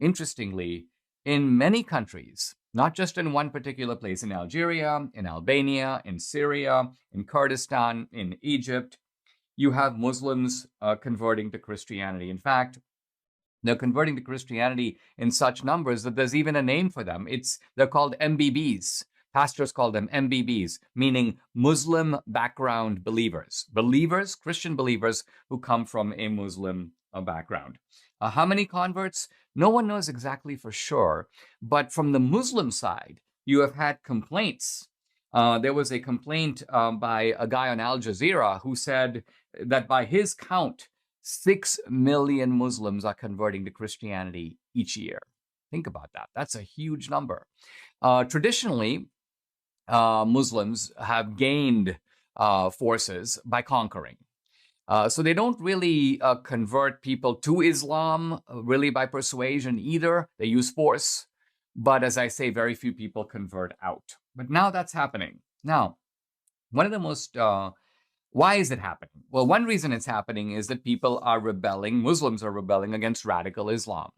interestingly, in many countries, not just in one particular place, in Algeria, in Albania, in Syria, in Kurdistan, in Egypt, you have Muslims converting to Christianity. In fact, they're converting to Christianity in such numbers that there's even a name for them. They're called MBBs. Pastors call them MBBs, meaning Muslim background believers. Believers, Christian believers who come from a Muslim background. How many converts? No one knows exactly for sure. But from the Muslim side, you have had complaints. There was a complaint by a guy on Al Jazeera who said that by his count, 6 million Muslims are converting to Christianity each year. Think about that. That's a huge number. Traditionally, Muslims have gained forces by conquering. So they don't really convert people to Islam really by persuasion either. They use force. But as I say, very few people convert out. But now that's happening. Now, one of the most why is it happening? Well, one reason it's happening is that people are rebelling, Muslims are rebelling against radical Islam.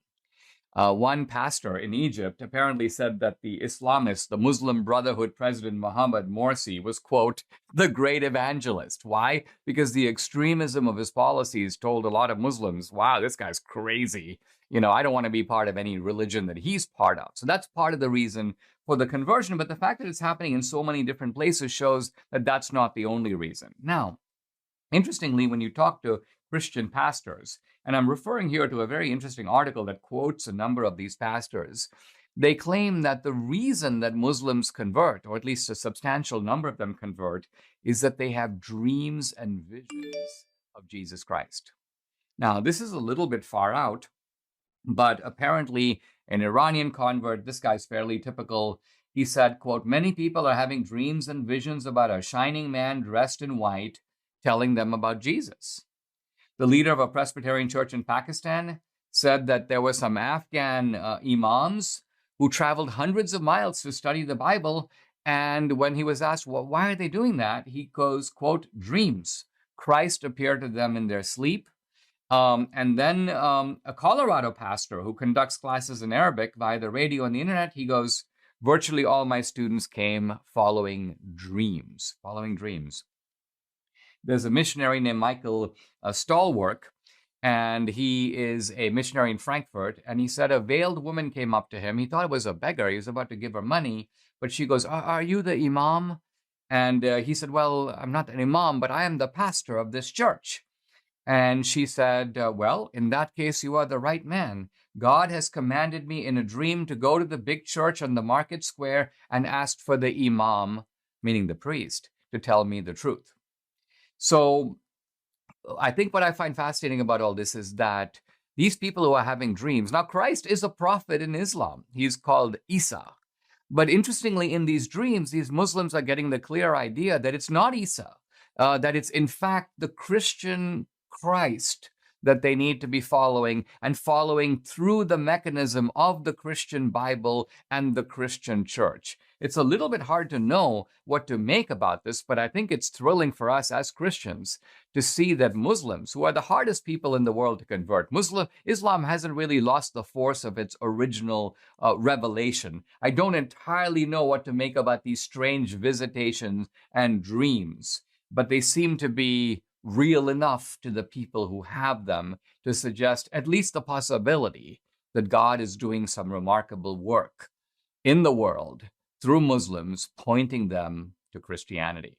One pastor in Egypt apparently said that the Islamists, the Muslim Brotherhood president Mohammed Morsi, was, quote, the great evangelist. Why? Because the extremism of his policies told a lot of Muslims, wow, this guy's crazy. I don't want to be part of any religion that he's part of. So that's part of the reason for the conversion. But the fact that it's happening in so many different places shows that that's not the only reason. Now, interestingly, when you talk to Christian pastors, and I'm referring here to a very interesting article that quotes a number of these pastors, they claim that the reason that Muslims convert, or at least a substantial number of them convert, is that they have dreams and visions of Jesus Christ. Now, this is a little bit far out, but apparently an Iranian convert, this guy's fairly typical, he said, quote, many people are having dreams and visions about a shining man dressed in white telling them about Jesus. The leader of a Presbyterian church in Pakistan said that there were some Afghan imams who traveled hundreds of miles to study the Bible. And when he was asked, well, why are they doing that? He goes, quote, dreams. Christ appeared to them in their sleep. And then a Colorado pastor who conducts classes in Arabic via the radio and the internet, he goes, virtually all my students came following dreams. There's a missionary named Michael Stallwork, and he is a missionary in Frankfurt. And he said a veiled woman came up to him. He thought it was a beggar. He was about to give her money, but she goes, are you the imam? And he said, well, I'm not an imam, but I am the pastor of this church. And she said, well, in that case, you are the right man. God has commanded me in a dream to go to the big church on the market square and ask for the imam, meaning the priest, to tell me the truth. So I think what I find fascinating about all this is that these people who are having dreams, now Christ is a prophet in Islam. He's called Isa. But interestingly, in these dreams, these Muslims are getting the clear idea that it's not Isa, that it's in fact the Christian Christ that they need to be following, and following through the mechanism of the Christian Bible and the Christian church. It's a little bit hard to know what to make about this, but I think it's thrilling for us as Christians to see that Muslims, who are the hardest people in the world to convert, Islam hasn't really lost the force of its original revelation. I don't entirely know what to make about these strange visitations and dreams, but they seem to be real enough to the people who have them to suggest at least the possibility that God is doing some remarkable work in the world through Muslims, pointing them to Christianity.